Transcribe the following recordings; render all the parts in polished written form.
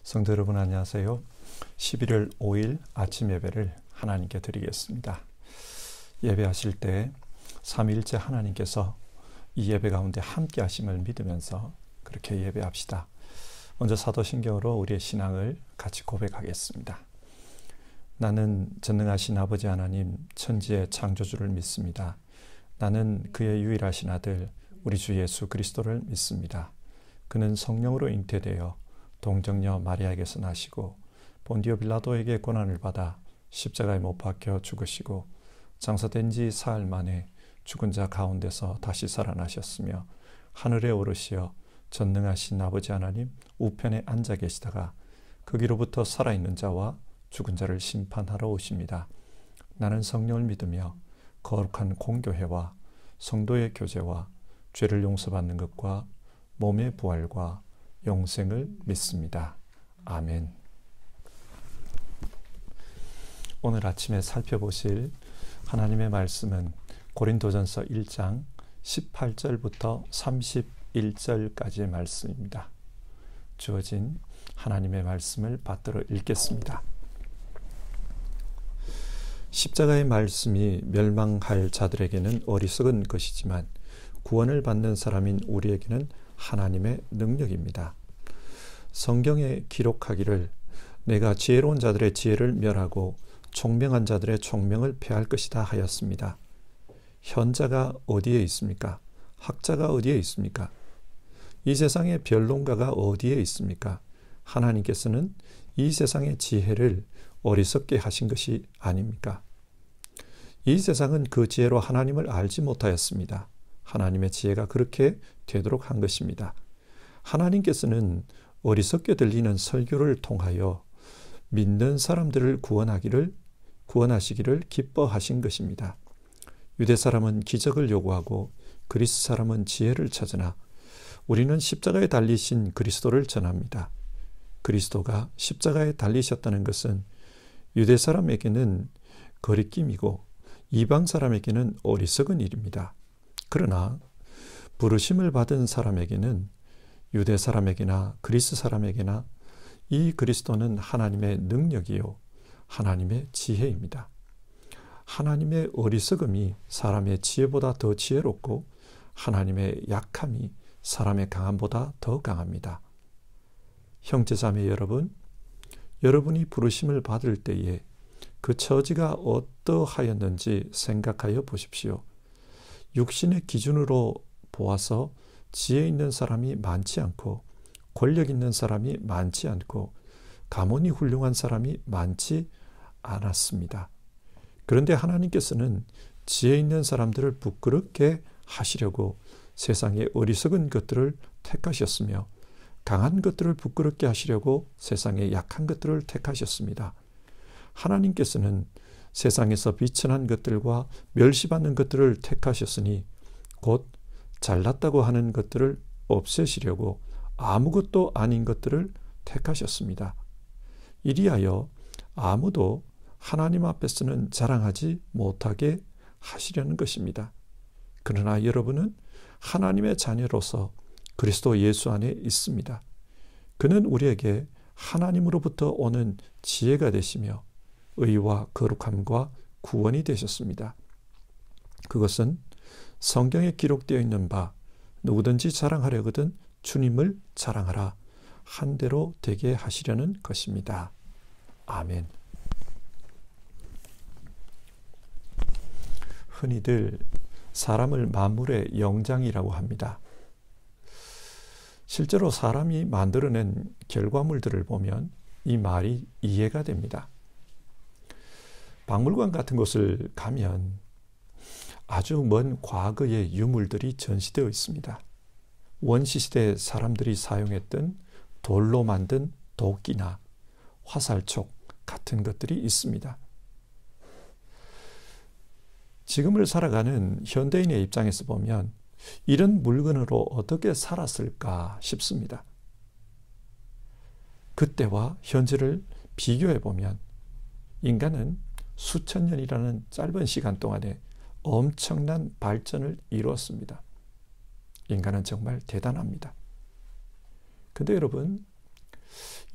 성도 여러분 안녕하세요. 11월 5일 아침 예배를 하나님께 드리겠습니다. 예배하실 때 삼위일체 하나님께서 이 예배 가운데 함께 하심을 믿으면서 그렇게 예배합시다. 먼저 사도신경으로 우리의 신앙을 같이 고백하겠습니다. 나는 전능하신 아버지 하나님 천지의 창조주를 믿습니다. 나는 그의 유일하신 아들 우리 주 예수 그리스도를 믿습니다. 그는 성령으로 잉태되어 동정녀 마리아에게서 나시고 본디오 빌라도에게 고난을 받아 십자가에 못 박혀 죽으시고 장사된 지 사흘 만에 죽은 자 가운데서 다시 살아나셨으며 하늘에 오르시어 전능하신 아버지 하나님 우편에 앉아 계시다가 거기로부터 살아있는 자와 죽은 자를 심판하러 오십니다. 나는 성령을 믿으며 거룩한 공교회와 성도의 교제와 죄를 용서받는 것과 몸의 부활과 영생을 믿습니다. 아멘. 오늘 아침에 살펴보실 하나님의 말씀은 고린도전서 1장 18절부터 31절까지의 말씀입니다. 주어진 하나님의 말씀을 받들어 읽겠습니다. 십자가의 말씀이 멸망할 자들에게는 어리석은 것이지만 구원을 받는 사람인 우리에게는 하나님의 능력입니다. 성경에 기록하기를 내가 지혜로운 자들의 지혜를 멸하고 총명한 자들의 총명을 패할 것이다 하였습니다. 현자가 어디에 있습니까? 학자가 어디에 있습니까? 이 세상의 변론가가 어디에 있습니까? 하나님께서는 이 세상의 지혜를 어리석게 하신 것이 아닙니까? 이 세상은 그 지혜로 하나님을 알지 못하였습니다. 하나님의 지혜가 그렇게 되도록 한 것입니다. 하나님께서는 어리석게 들리는 설교를 통하여 믿는 사람들을 구원하시기를 기뻐하신 것입니다. 유대 사람은 기적을 요구하고 그리스 사람은 지혜를 찾으나 우리는 십자가에 달리신 그리스도를 전합니다. 그리스도가 십자가에 달리셨다는 것은 유대 사람에게는 거리낌이고 이방 사람에게는 어리석은 일입니다. 그러나 부르심을 받은 사람에게는 유대 사람에게나 그리스 사람에게나 이 그리스도는 하나님의 능력이요 하나님의 지혜입니다. 하나님의 어리석음이 사람의 지혜보다 더 지혜롭고 하나님의 약함이 사람의 강함보다 더 강합니다. 형제자매 여러분, 여러분이 부르심을 받을 때에 그 처지가 어떠하였는지 생각하여 보십시오. 육신의 기준으로 보아서 지혜 있는 사람이 많지 않고 권력 있는 사람이 많지 않고 가문이 훌륭한 사람이 많지 않았습니다. 그런데 하나님께서는 지혜 있는 사람들을 부끄럽게 하시려고 세상의 어리석은 것들을 택하셨으며 강한 것들을 부끄럽게 하시려고 세상의 약한 것들을 택하셨습니다. 하나님께서는 세상에서 비천한 것들과 멸시받는 것들을 택하셨으니 곧 잘났다고 하는 것들을 없애시려고 아무것도 아닌 것들을 택하셨습니다. 이리하여 아무도 하나님 앞에서는 자랑하지 못하게 하시려는 것입니다. 그러나 여러분은 하나님의 자녀로서 그리스도 예수 안에 있습니다. 그는 우리에게 하나님으로부터 오는 지혜가 되시며 의와 거룩함과 구원이 되셨습니다. 그것은 성경에 기록되어 있는 바 누구든지 자랑하려거든 주님을 자랑하라 한 대로 되게 하시려는 것입니다. 아멘. 흔히들 사람을 만물의 영장이라고 합니다. 실제로 사람이 만들어낸 결과물들을 보면 이 말이 이해가 됩니다. 박물관 같은 곳을 가면 아주 먼 과거의 유물들이 전시되어 있습니다. 원시시대 사람들이 사용했던 돌로 만든 도끼나 화살촉 같은 것들이 있습니다. 지금을 살아가는 현대인의 입장에서 보면 이런 물건으로 어떻게 살았을까 싶습니다. 그때와 현재를 비교해 보면 인간은 수천 년이라는 짧은 시간 동안에 엄청난 발전을 이루었습니다. 인간은 정말 대단합니다. 근데 여러분,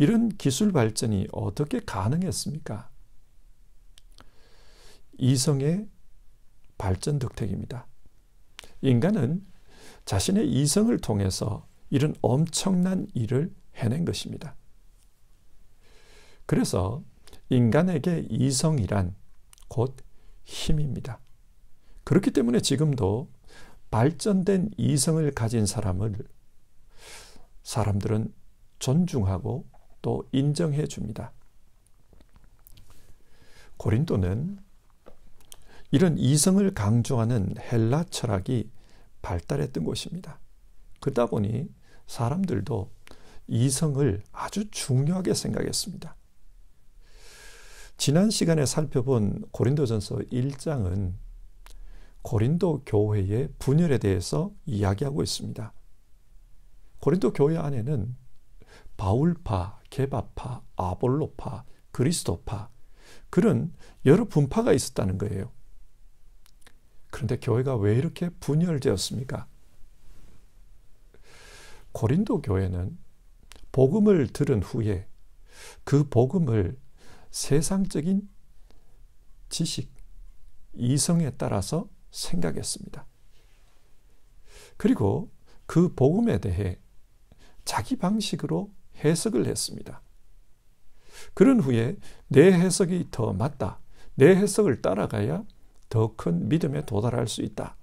이런 기술 발전이 어떻게 가능했습니까? 이성의 발전 덕택입니다. 인간은 자신의 이성을 통해서 이런 엄청난 일을 해낸 것입니다. 그래서 인간에게 이성이란 곧 힘입니다. 그렇기 때문에 지금도 발전된 이성을 가진 사람들은 존중하고 또 인정해 줍니다. 고린도는 이런 이성을 강조하는 헬라 철학이 발달했던 곳입니다. 그러다 보니 사람들도 이성을 아주 중요하게 생각했습니다. 지난 시간에 살펴본 고린도전서 1장은 고린도 교회의 분열에 대해서 이야기하고 있습니다. 고린도 교회 안에는 바울파, 게바파, 아볼로파, 그리스도파 그런 여러 분파가 있었다는 거예요. 그런데 교회가 왜 이렇게 분열되었습니까? 고린도 교회는 복음을 들은 후에 그 복음을 세상적인 지식, 이성에 따라서 생각했습니다. 그리고 그 복음에 대해 자기 방식으로 해석을 했습니다. 그런 후에 내 해석이 더 맞다. 내 해석을 따라가야 더 큰 믿음에 도달할 수 있다.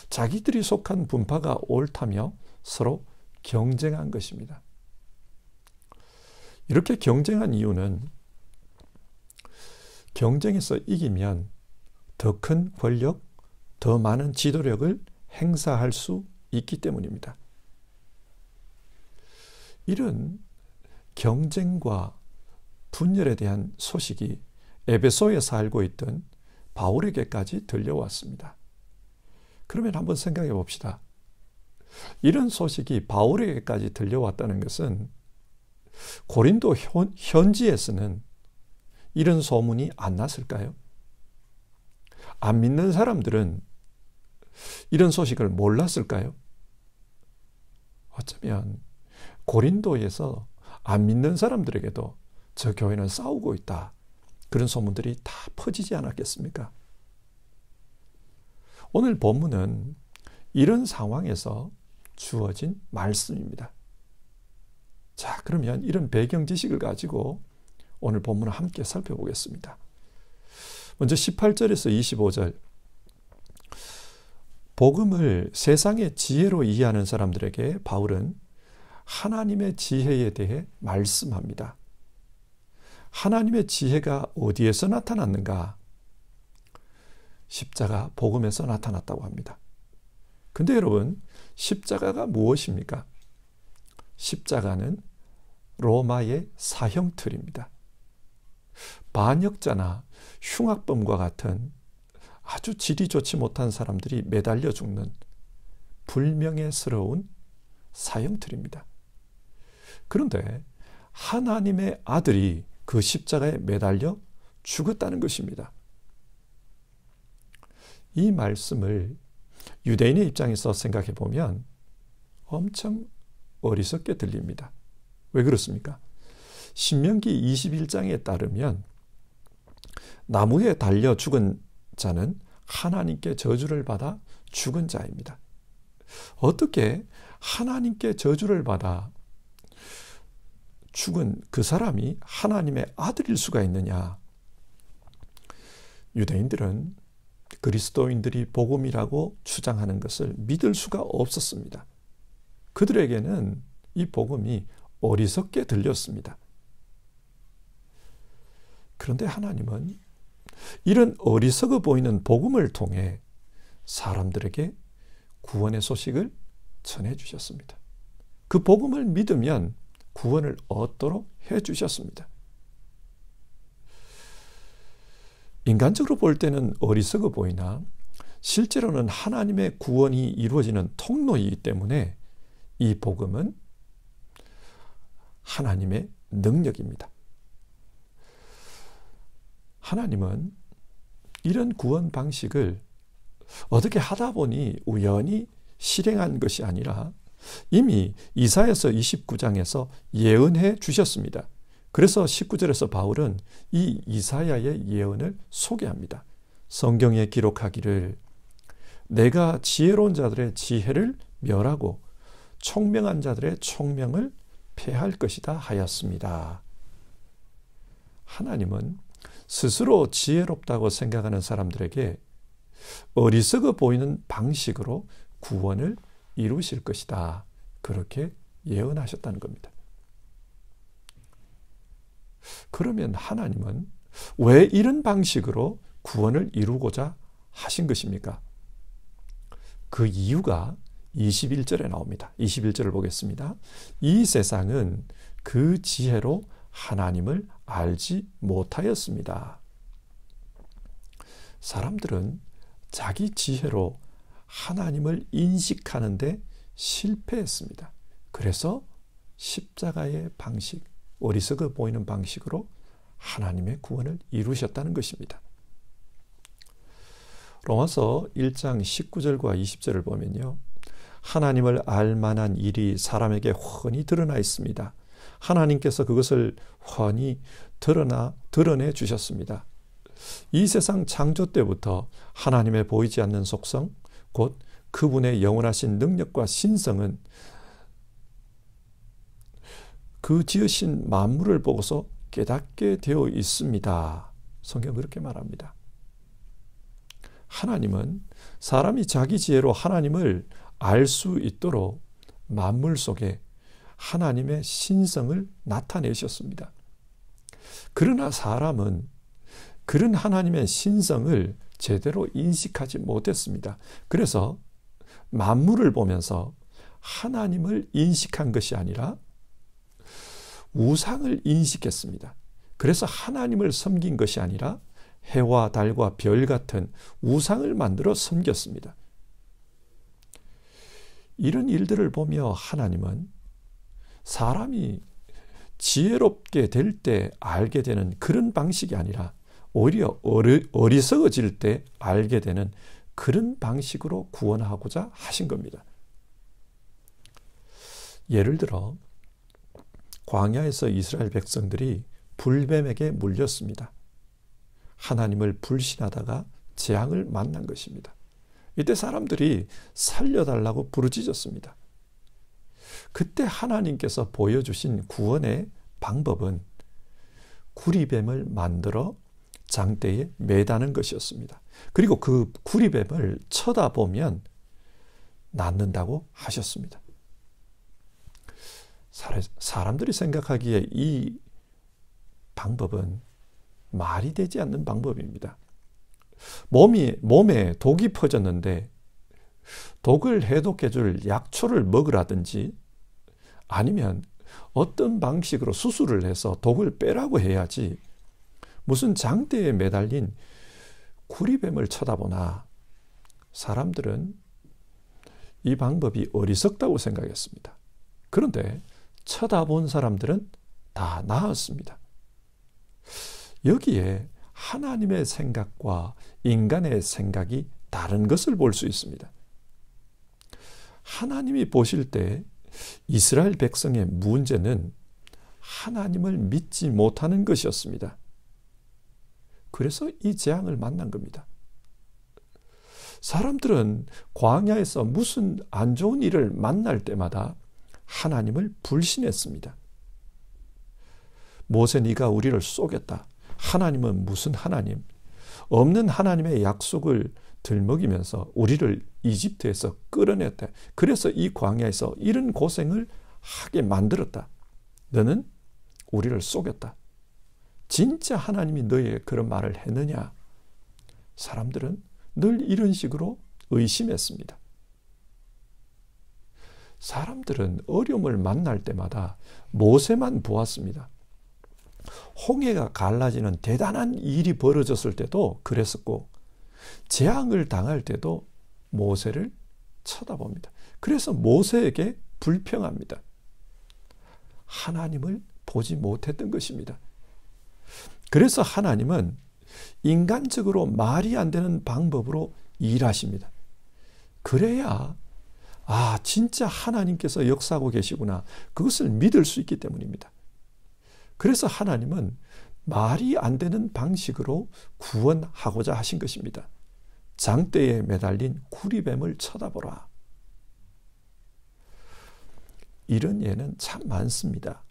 자기들이 속한 분파가 옳다며 서로 경쟁한 것입니다. 이렇게 경쟁한 이유는 경쟁에서 이기면 더 큰 권력, 더 많은 지도력을 행사할 수 있기 때문입니다. 이런 경쟁과 분열에 대한 소식이 에베소에 살고 있던 바울에게까지 들려왔습니다. 그러면 한번 생각해 봅시다. 이런 소식이 바울에게까지 들려왔다는 것은 고린도 현지에서는 이런 소문이 안 났을까요? 안 믿는 사람들은 이런 소식을 몰랐을까요? 어쩌면 고린도에서 안 믿는 사람들에게도 저 교회는 싸우고 있다. 그런 소문들이 다 퍼지지 않았겠습니까? 오늘 본문은 이런 상황에서 주어진 말씀입니다. 자, 그러면 이런 배경 지식을 가지고 오늘 본문을 함께 살펴보겠습니다. 먼저 18절에서 25절. 복음을 세상의 지혜로 이해하는 사람들에게 바울은 하나님의 지혜에 대해 말씀합니다. 하나님의 지혜가 어디에서 나타났는가? 십자가 복음에서 나타났다고 합니다. 근데 여러분, 십자가가 무엇입니까? 십자가는 로마의 사형틀입니다. 반역자나 흉악범과 같은 아주 질이 좋지 못한 사람들이 매달려 죽는 불명예스러운 사형틀입니다. 그런데 하나님의 아들이 그 십자가에 매달려 죽었다는 것입니다. 이 말씀을 유대인의 입장에서 생각해 보면 엄청 어리석게 들립니다. 왜 그렇습니까? 신명기 21장에 따르면 나무에 달려 죽은 자는 하나님께 저주를 받아 죽은 자입니다. 어떻게 하나님께 저주를 받아 죽은 그 사람이 하나님의 아들일 수가 있느냐? 유대인들은 그리스도인들이 복음이라고 주장하는 것을 믿을 수가 없었습니다. 그들에게는 이 복음이 어리석게 들렸습니다. 그런데 하나님은 이런 어리석어 보이는 복음을 통해 사람들에게 구원의 소식을 전해주셨습니다. 그 복음을 믿으면 구원을 얻도록 해주셨습니다. 인간적으로 볼 때는 어리석어 보이나 실제로는 하나님의 구원이 이루어지는 통로이기 때문에 이 복음은 하나님의 능력입니다. 하나님은 이런 구원 방식을 어떻게 하다 보니 우연히 실행한 것이 아니라 이미 이사야서 29장에서 예언해 주셨습니다. 그래서 19절에서 바울은 이 이사야의 예언을 소개합니다. 성경에 기록하기를 내가 지혜로운 자들의 지혜를 멸하고 총명한 자들의 총명을 패할 것이다 하였습니다. 하나님은 스스로 지혜롭다고 생각하는 사람들에게 어리석어 보이는 방식으로 구원을 이루실 것이다. 그렇게 예언하셨다는 겁니다. 그러면 하나님은 왜 이런 방식으로 구원을 이루고자 하신 것입니까? 그 이유가 21절에 나옵니다. 21절을 보겠습니다. 이 세상은 그 지혜로 하나님을 알지 못하였습니다. 사람들은 자기 지혜로 하나님을 인식하는데 실패했습니다. 그래서 십자가의 방식, 어리석어 보이는 방식으로 하나님의 구원을 이루셨다는 것입니다. 로마서 1장 19절과 20절을 보면요. 하나님을 알 만한 일이 사람에게 훤히 드러나 있습니다. 하나님께서 그것을 훤히 드러내 주셨습니다. 이 세상 창조 때부터 하나님의 보이지 않는 속성, 곧 그분의 영원하신 능력과 신성은 그 지으신 만물을 보고서 깨닫게 되어 있습니다. 성경은 그렇게 말합니다. 하나님은 사람이 자기 지혜로 하나님을 알 수 있도록 만물 속에 하나님의 신성을 나타내셨습니다. 그러나 사람은 그런 하나님의 신성을 제대로 인식하지 못했습니다. 그래서 만물을 보면서 하나님을 인식한 것이 아니라 우상을 인식했습니다. 그래서 하나님을 섬긴 것이 아니라 해와 달과 별 같은 우상을 만들어 섬겼습니다. 이런 일들을 보며 하나님은 사람이 지혜롭게 될 때 알게 되는 그런 방식이 아니라 오히려 어리석어질 때 알게 되는 그런 방식으로 구원하고자 하신 겁니다. 예를 들어 광야에서 이스라엘 백성들이 불뱀에게 물렸습니다. 하나님을 불신하다가 재앙을 만난 것입니다. 이때 사람들이 살려달라고 부르짖었습니다. 그때 하나님께서 보여주신 구원의 방법은 구리뱀을 만들어 장대에 매다는 것이었습니다. 그리고 그 구리뱀을 쳐다보면 낫는다고 하셨습니다. 사람들이 생각하기에 이 방법은 말이 되지 않는 방법입니다. 몸에 독이 퍼졌는데 독을 해독해줄 약초를 먹으라든지 아니면 어떤 방식으로 수술을 해서 독을 빼라고 해야지 무슨 장대에 매달린 구리뱀을 쳐다보나. 사람들은 이 방법이 어리석다고 생각했습니다. 그런데 쳐다본 사람들은 다 나았습니다. 여기에 하나님의 생각과 인간의 생각이 다른 것을 볼 수 있습니다. 하나님이 보실 때 이스라엘 백성의 문제는 하나님을 믿지 못하는 것이었습니다. 그래서 이 재앙을 만난 겁니다. 사람들은 광야에서 무슨 안 좋은 일을 만날 때마다 하나님을 불신했습니다. 모세 네가 우리를 쏘겠다. 하나님은 무슨 하나님? 없는 하나님의 약속을 들먹이면서 우리를 이집트에서 끌어냈다. 그래서 이 광야에서 이런 고생을 하게 만들었다. 너는 우리를 쏘겠다. 진짜 하나님이 너에게 그런 말을 했느냐? 사람들은 늘 이런 식으로 의심했습니다. 사람들은 어려움을 만날 때마다 모세만 보았습니다. 홍해가 갈라지는 대단한 일이 벌어졌을 때도 그랬었고 재앙을 당할 때도 모세를 쳐다봅니다. 그래서 모세에게 불평합니다. 하나님을 보지 못했던 것입니다. 그래서 하나님은 인간적으로 말이 안 되는 방법으로 일하십니다. 그래야 아, 진짜 하나님께서 역사하고 계시구나. 그것을 믿을 수 있기 때문입니다. 그래서 하나님은 말이 안 되는 방식으로 구원하고자 하신 것입니다. 장대에 매달린 구리뱀을 쳐다보라. 이런 예는 참 많습니다.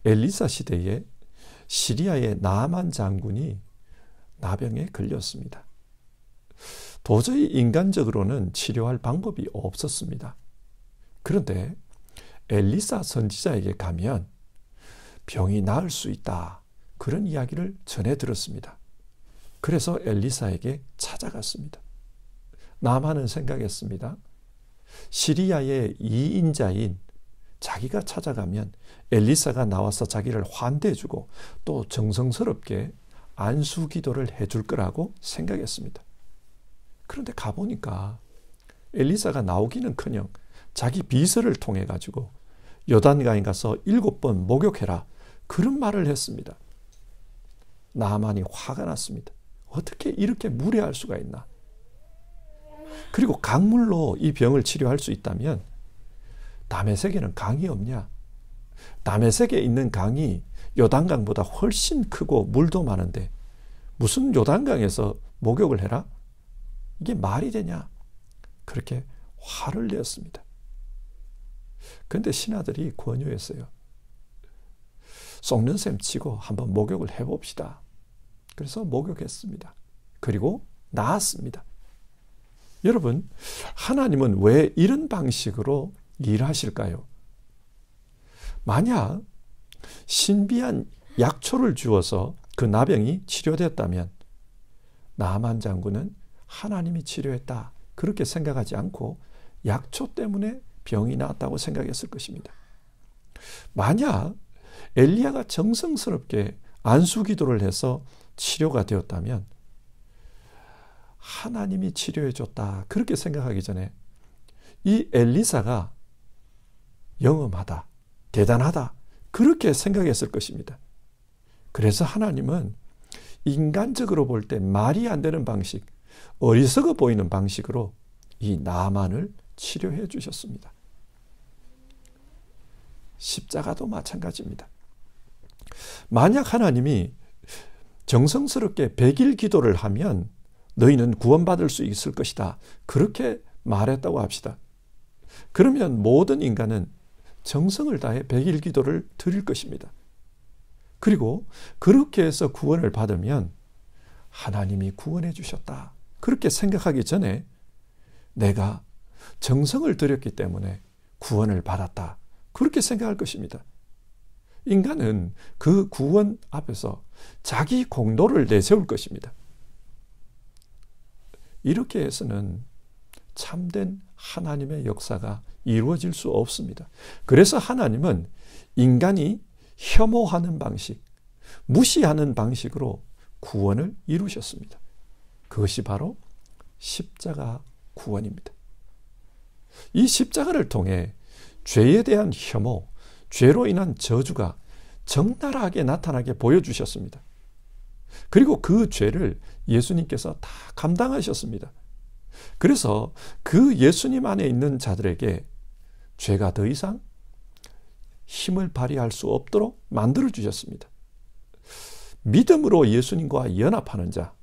엘리사 시대에 시리아의 나아만 장군이 나병에 걸렸습니다. 도저히 인간적으로는 치료할 방법이 없었습니다. 그런데 엘리사 선지자에게 가면 병이 나을 수 있다. 그런 이야기를 전해 들었습니다. 그래서 엘리사에게 찾아갔습니다. 나아만은 생각했습니다. 시리아의 이인자인 자기가 찾아가면 엘리사가 나와서 자기를 환대해주고 또 정성스럽게 안수 기도를 해줄 거라고 생각했습니다. 그런데 가보니까 엘리사가 나오기는커녕 자기 비서를 통해 가지고 요단강에 가서 7번 목욕해라. 그런 말을 했습니다. 나아만이 화가 났습니다. 어떻게 이렇게 무례할 수가 있나. 그리고 강물로 이 병을 치료할 수 있다면 다메섹에는 강이 없냐? 다메섹에 있는 강이 요단강보다 훨씬 크고 물도 많은데 무슨 요단강에서 목욕을 해라? 이게 말이 되냐? 그렇게 화를 내었습니다. 그런데 신하들이 권유했어요. 썩는 셈 치고 한번 목욕을 해봅시다. 그래서 목욕했습니다. 그리고 나았습니다. 여러분, 하나님은 왜 이런 방식으로 일하실까요? 만약 신비한 약초를 주어서 그 나병이 치료됐다면 나아만 장군은 하나님이 치료했다. 그렇게 생각하지 않고 약초 때문에 병이 나았다고 생각했을 것입니다. 만약 엘리야가 정성스럽게 안수 기도를 해서 치료가 되었다면 하나님이 치료해 줬다. 그렇게 생각하기 전에 이 엘리사가 영험하다. 대단하다. 그렇게 생각했을 것입니다. 그래서 하나님은 인간적으로 볼 때 말이 안 되는 방식, 어리석어 보이는 방식으로 이 나아만을 치료해 주셨습니다. 십자가도 마찬가지입니다. 만약 하나님이 정성스럽게 100일 기도를 하면 너희는 구원받을 수 있을 것이다. 그렇게 말했다고 합시다. 그러면 모든 인간은 정성을 다해 100일 기도를 드릴 것입니다. 그리고 그렇게 해서 구원을 받으면 하나님이 구원해 주셨다. 그렇게 생각하기 전에 내가 정성을 들였기 때문에 구원을 받았다. 그렇게 생각할 것입니다. 인간은 그 구원 앞에서 자기 공로를 내세울 것입니다. 이렇게 해서는 참된 하나님의 역사가 이루어질 수 없습니다. 그래서 하나님은 인간이 혐오하는 방식, 무시하는 방식으로 구원을 이루셨습니다. 그것이 바로 십자가 구원입니다. 이 십자가를 통해 죄에 대한 혐오, 죄로 인한 저주가 적나라하게 나타나게 보여주셨습니다. 그리고 그 죄를 예수님께서 다 감당하셨습니다. 그래서 그 예수님 안에 있는 자들에게 죄가 더 이상 힘을 발휘할 수 없도록 만들어주셨습니다. 믿음으로 예수님과 연합하는 자,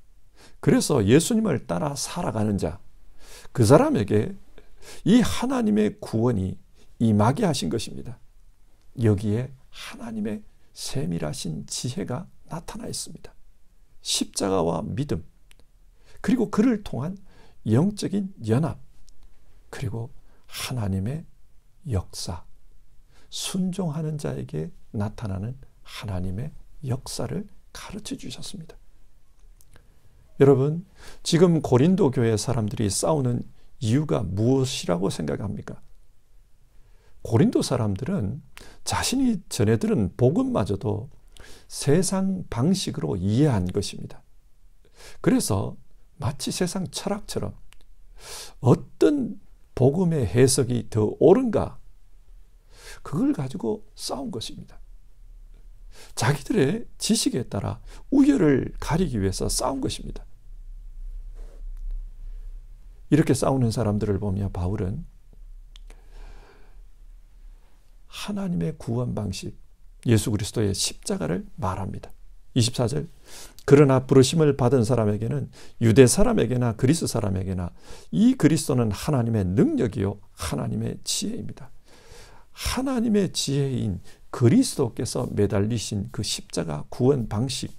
그래서 예수님을 따라 살아가는 자, 그 사람에게 이 하나님의 구원이 임하게 하신 것입니다. 여기에 하나님의 세밀하신 지혜가 나타나 있습니다. 십자가와 믿음, 그리고 그를 통한 영적인 연합, 그리고 하나님의 역사, 순종하는 자에게 나타나는 하나님의 역사를 가르쳐 주셨습니다. 여러분, 지금 고린도 교회 사람들이 싸우는 이유가 무엇이라고 생각합니까? 고린도 사람들은 자신이 전해들은 복음마저도 세상 방식으로 이해한 것입니다. 그래서 마치 세상 철학처럼 어떤 복음의 해석이 더 옳은가, 그걸 가지고 싸운 것입니다. 자기들의 지식에 따라 우열을 가리기 위해서 싸운 것입니다. 이렇게 싸우는 사람들을 보며 바울은 하나님의 구원 방식, 예수 그리스도의 십자가를 말합니다. 24절, 그러나 부르심을 받은 사람에게는 유대 사람에게나 그리스 사람에게나 이 그리스도는 하나님의 능력이요 하나님의 지혜입니다. 하나님의 지혜인 그리스도께서 매달리신 그 십자가 구원 방식,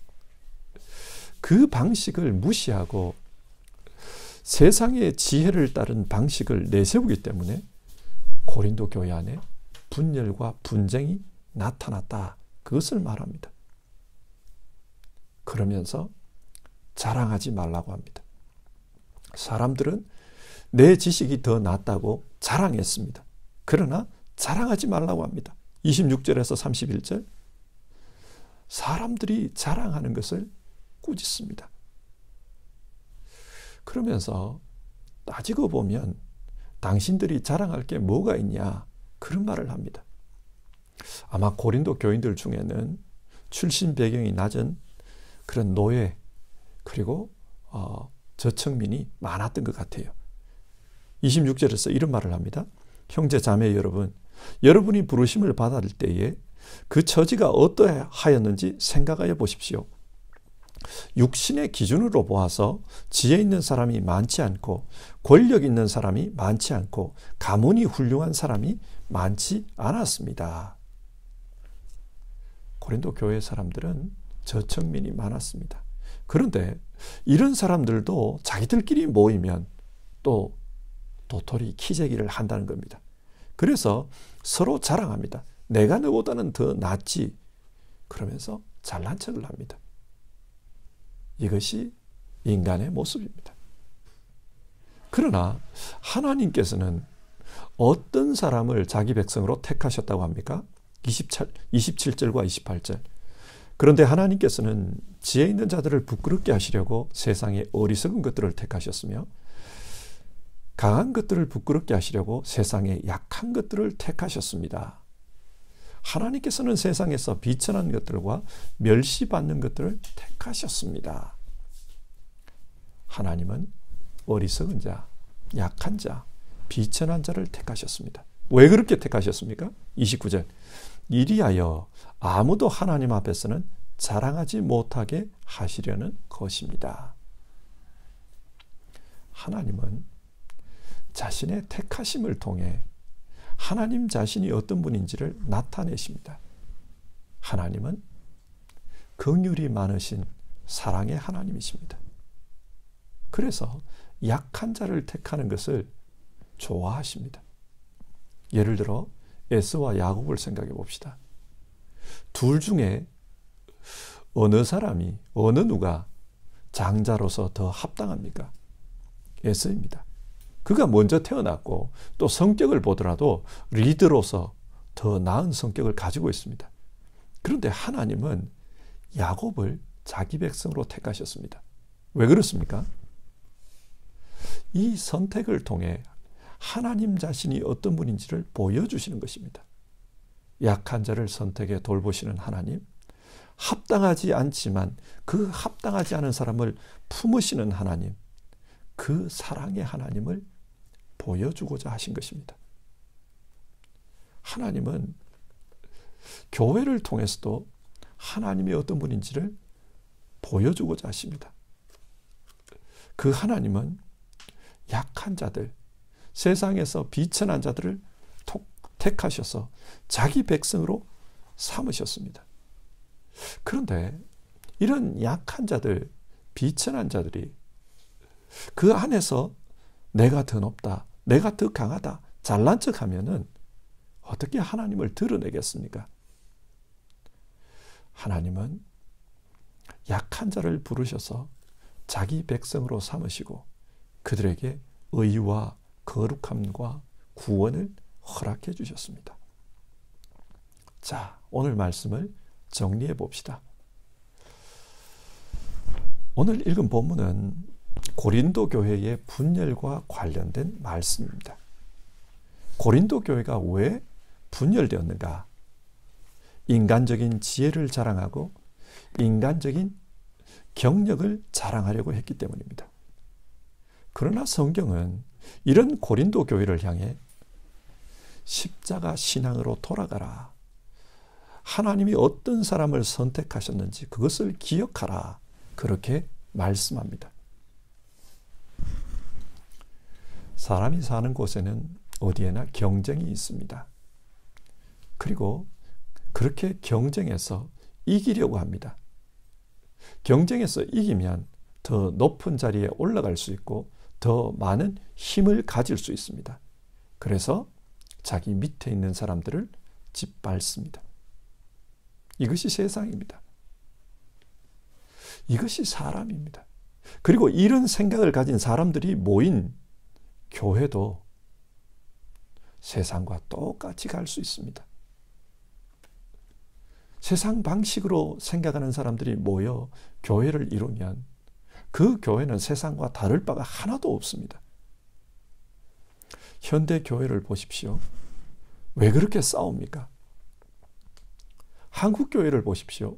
그 방식을 무시하고 세상의 지혜를 따른 방식을 내세우기 때문에 고린도 교회 안에 분열과 분쟁이 나타났다. 그것을 말합니다. 그러면서 자랑하지 말라고 합니다. 사람들은 내 지식이 더 낫다고 자랑했습니다. 그러나 자랑하지 말라고 합니다. 26절에서 31절, 사람들이 자랑하는 것을 꾸짖습니다. 그러면서 따지고 보면 당신들이 자랑할 게 뭐가 있냐, 그런 말을 합니다. 아마 고린도 교인들 중에는 출신 배경이 낮은 그런 노예, 그리고 저층민이 많았던 것 같아요. 26절에서 이런 말을 합니다. 형제 자매 여러분, 여러분이 부르심을 받을 때에 그 처지가 어떠하였는지 생각하여 보십시오. 육신의 기준으로 보아서 지혜 있는 사람이 많지 않고 권력 있는 사람이 많지 않고 가문이 훌륭한 사람이 많지 않았습니다. 고린도 교회 사람들은 저층민이 많았습니다. 그런데 이런 사람들도 자기들끼리 모이면 또 도토리 키재기를 한다는 겁니다. 그래서 서로 자랑합니다. 내가 너보다는 더 낫지. 그러면서 잘난 척을 합니다. 이것이 인간의 모습입니다. 그러나 하나님께서는 어떤 사람을 자기 백성으로 택하셨다고 합니까? 27절과 28절. 그런데 하나님께서는 지혜 있는 자들을 부끄럽게 하시려고 세상의 어리석은 것들을 택하셨으며 강한 것들을 부끄럽게 하시려고 세상의 약한 것들을 택하셨습니다. 하나님께서는 세상에서 비천한 것들과 멸시받는 것들을 택하셨습니다. 하나님은 어리석은 자, 약한 자, 비천한 자를 택하셨습니다. 왜 그렇게 택하셨습니까? 29절. 이리하여 아무도 하나님 앞에서는 자랑하지 못하게 하시려는 것입니다. 하나님은 자신의 택하심을 통해 하나님 자신이 어떤 분인지를 나타내십니다. 하나님은 긍휼이 많으신 사랑의 하나님이십니다. 그래서 약한 자를 택하는 것을 좋아하십니다. 예를 들어 에서와 야곱을 생각해 봅시다. 둘 중에 어느 사람이, 어느 누가 장자로서 더 합당합니까? 에서입니다. 그가 먼저 태어났고 또 성격을 보더라도 리더로서 더 나은 성격을 가지고 있습니다. 그런데 하나님은 야곱을 자기 백성으로 택하셨습니다. 왜 그렇습니까? 이 선택을 통해 하나님 자신이 어떤 분인지를 보여주시는 것입니다. 약한 자를 선택해 돌보시는 하나님, 합당하지 않지만 그 합당하지 않은 사람을 품으시는 하나님, 그 사랑의 하나님을 보여주고자 하신 것입니다. 하나님은 교회를 통해서도 하나님이 어떤 분인지를 보여주고자 하십니다. 그 하나님은 약한 자들, 세상에서 비천한 자들을 택하셔서 자기 백성으로 삼으셨습니다. 그런데 이런 약한 자들, 비천한 자들이 그 안에서 내가 더 높다, 내가 더 강하다, 잘난 척하면은 어떻게 하나님을 드러내겠습니까? 하나님은 약한 자를 부르셔서 자기 백성으로 삼으시고 그들에게 의와 거룩함과 구원을 허락해 주셨습니다. 자, 오늘 말씀을 정리해 봅시다. 오늘 읽은 본문은 고린도 교회의 분열과 관련된 말씀입니다. 고린도 교회가 왜 분열되었는가? 인간적인 지혜를 자랑하고 인간적인 경력을 자랑하려고 했기 때문입니다. 그러나 성경은 이런 고린도 교회를 향해 십자가 신앙으로 돌아가라. 하나님이 어떤 사람을 선택하셨는지 그것을 기억하라. 그렇게 말씀합니다. 사람이 사는 곳에는 어디에나 경쟁이 있습니다. 그리고 그렇게 경쟁해서 이기려고 합니다. 경쟁에서 이기면 더 높은 자리에 올라갈 수 있고 더 많은 힘을 가질 수 있습니다. 그래서 자기 밑에 있는 사람들을 짓밟습니다. 이것이 세상입니다. 이것이 사람입니다. 그리고 이런 생각을 가진 사람들이 모인 교회도 세상과 똑같이 갈 수 있습니다. 세상 방식으로 생각하는 사람들이 모여 교회를 이루면 그 교회는 세상과 다를 바가 하나도 없습니다. 현대 교회를 보십시오. 왜 그렇게 싸웁니까? 한국 교회를 보십시오.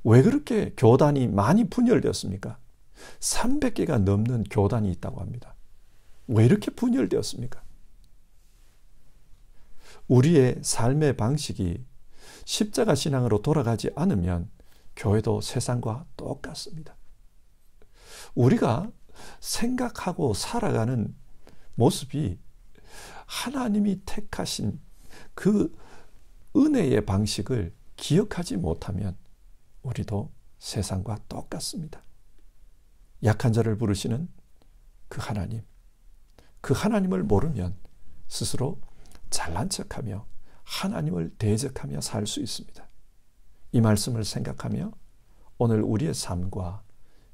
왜 그렇게 교단이 많이 분열되었습니까? 300개가 넘는 교단이 있다고 합니다. 왜 이렇게 분열되었습니까? 우리의 삶의 방식이 십자가 신앙으로 돌아가지 않으면 교회도 세상과 똑같습니다. 우리가 생각하고 살아가는 모습이 하나님이 택하신 그 은혜의 방식을 기억하지 못하면 우리도 세상과 똑같습니다. 약한 자를 부르시는 그 하나님, 그 하나님을 모르면 스스로 잘난 척하며 하나님을 대적하며 살 수 있습니다. 이 말씀을 생각하며 오늘 우리의 삶과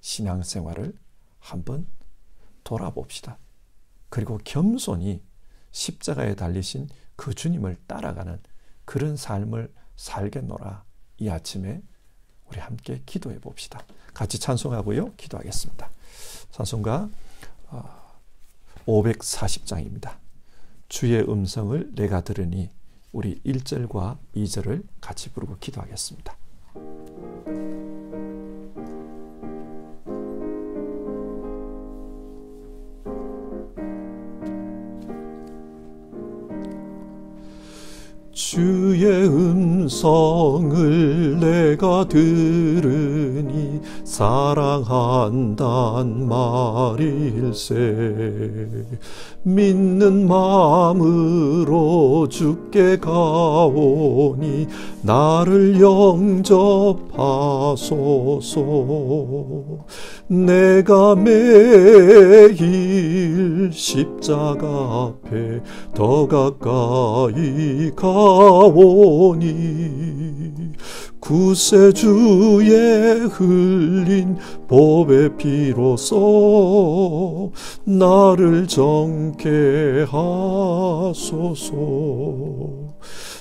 신앙생활을 한번 돌아봅시다. 그리고 겸손히 십자가에 달리신 그 주님을 따라가는 그런 삶을 살겠노라. 이 아침에 우리 함께 기도해 봅시다. 같이 찬송하고요. 기도하겠습니다. 찬송가 540장입니다. 주의 음성을 내가 들으니 우리 1절과 2절을 같이 부르고 기도하겠습니다. 주의 음성을 내가 들으니 사랑한단 말일세. 믿는 마음으로 주께 가오니 나를 영접하소서. 내가 매일 십자가 앞에 더 가까이 가오니 구세주의 흘린 보배 피로써 나를 정케 하소서.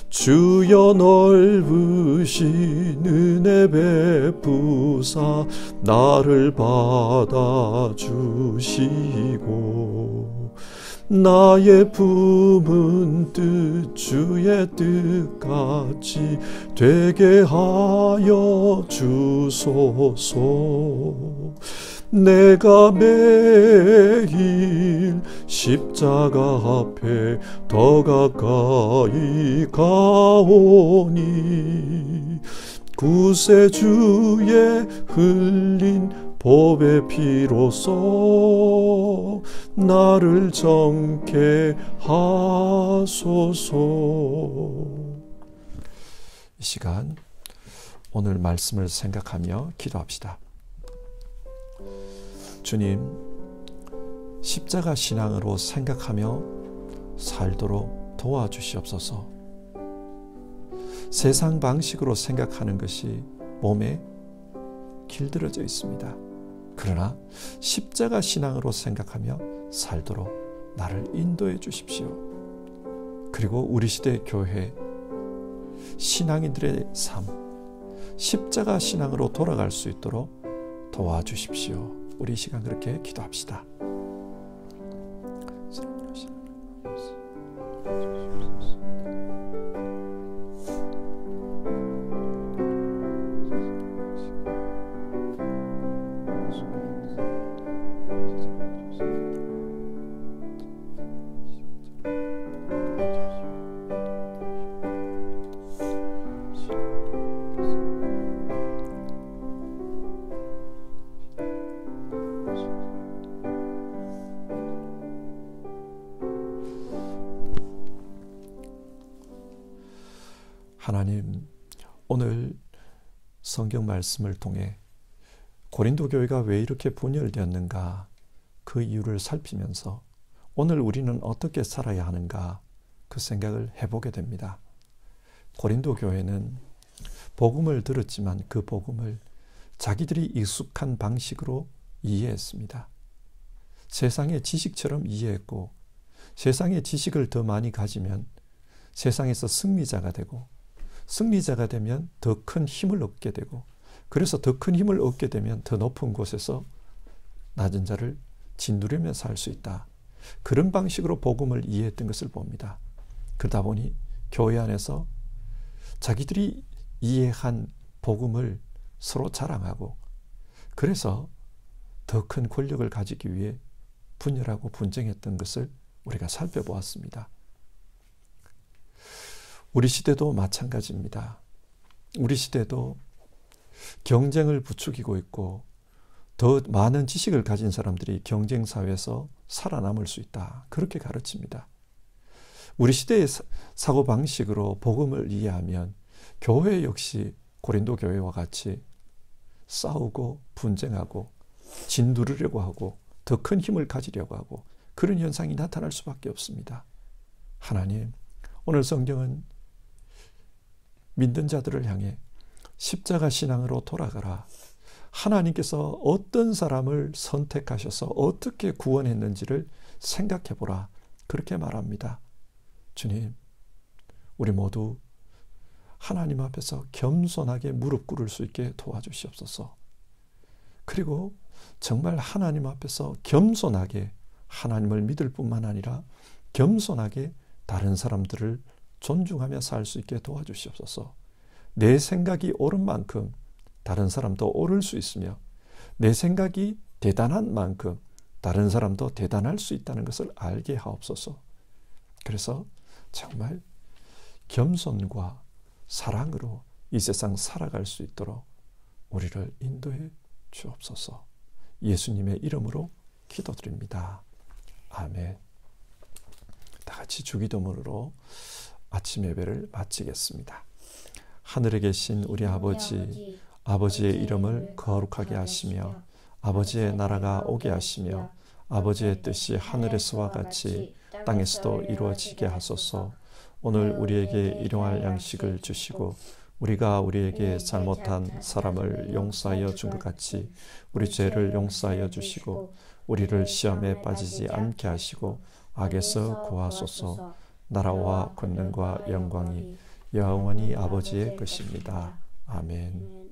주여 넓으신 은혜 베푸사 나를 받아주시고 나의 품은 뜻 주의 뜻같이 되게 하여 주소서. 내가 매일 십자가 앞에 더 가까이 가오니 구세주의 흘린 보배 피로써 나를 정케 하소서. 이 시간 오늘 말씀을 생각하며 기도합시다. 주님, 십자가 신앙으로 생각하며 살도록 도와주시옵소서. 세상 방식으로 생각하는 것이 몸에 길들여져 있습니다. 그러나 십자가 신앙으로 생각하며 살도록 나를 인도해 주십시오. 그리고 우리 시대 교회 신앙인들의 삶, 십자가 신앙으로 돌아갈 수 있도록 도와주십시오. 우리 이 시간 그렇게 기도합시다. 하나님, 오늘 성경 말씀을 통해 고린도 교회가 왜 이렇게 분열되었는가 그 이유를 살피면서 오늘 우리는 어떻게 살아야 하는가 그 생각을 해보게 됩니다. 고린도 교회는 복음을 들었지만 그 복음을 자기들이 익숙한 방식으로 이해했습니다. 세상의 지식처럼 이해했고, 세상의 지식을 더 많이 가지면 세상에서 승리자가 되고, 승리자가 되면 더 큰 힘을 얻게 되고, 그래서 더 큰 힘을 얻게 되면 더 높은 곳에서 낮은 자를 짓누르며 살 수 있다. 그런 방식으로 복음을 이해했던 것을 봅니다. 그러다 보니 교회 안에서 자기들이 이해한 복음을 서로 자랑하고, 그래서 더 큰 권력을 가지기 위해 분열하고 분쟁했던 것을 우리가 살펴보았습니다. 우리 시대도 마찬가지입니다. 우리 시대도 경쟁을 부추기고 있고, 더 많은 지식을 가진 사람들이 경쟁 사회에서 살아남을 수 있다. 그렇게 가르칩니다. 우리 시대의 사고방식으로 복음을 이해하면 교회 역시 고린도 교회와 같이 싸우고 분쟁하고 짓누르려고 하고 더 큰 힘을 가지려고 하고 그런 현상이 나타날 수밖에 없습니다. 하나님, 오늘 성경은 믿는 자들을 향해 십자가 신앙으로 돌아가라. 하나님께서 어떤 사람을 선택하셔서 어떻게 구원했는지를 생각해보라. 그렇게 말합니다. 주님, 우리 모두 하나님 앞에서 겸손하게 무릎 꿇을 수 있게 도와주시옵소서. 그리고 정말 하나님 앞에서 겸손하게 하나님을 믿을 뿐만 아니라 겸손하게 다른 사람들을 존중하며 살 수 있게 도와주시옵소서. 내 생각이 옳은 만큼 다른 사람도 옳을 수 있으며, 내 생각이 대단한 만큼 다른 사람도 대단할 수 있다는 것을 알게 하옵소서. 그래서 정말 겸손과 사랑으로 이 세상 살아갈 수 있도록 우리를 인도해 주옵소서. 예수님의 이름으로 기도드립니다. 아멘. 다 같이 주기도문으로 아침 예배를 마치겠습니다. 하늘에 계신 우리 아버지, 아버지의 이름을 거룩하게 하시며 아버지의 나라가 오게 하시며 아버지의 뜻이 하늘에서와 같이 땅에서도 이루어지게 하소서. 오늘 우리에게 일용할 양식을 주시고 우리가 우리에게 잘못한 사람을 용서하여 준 것 같이 우리 죄를 용서하여 주시고 우리를 시험에 빠지지 않게 하시고 악에서 구하소서. 나라와 권능과 영광이 영원히 아버지의 것입니다. 아멘.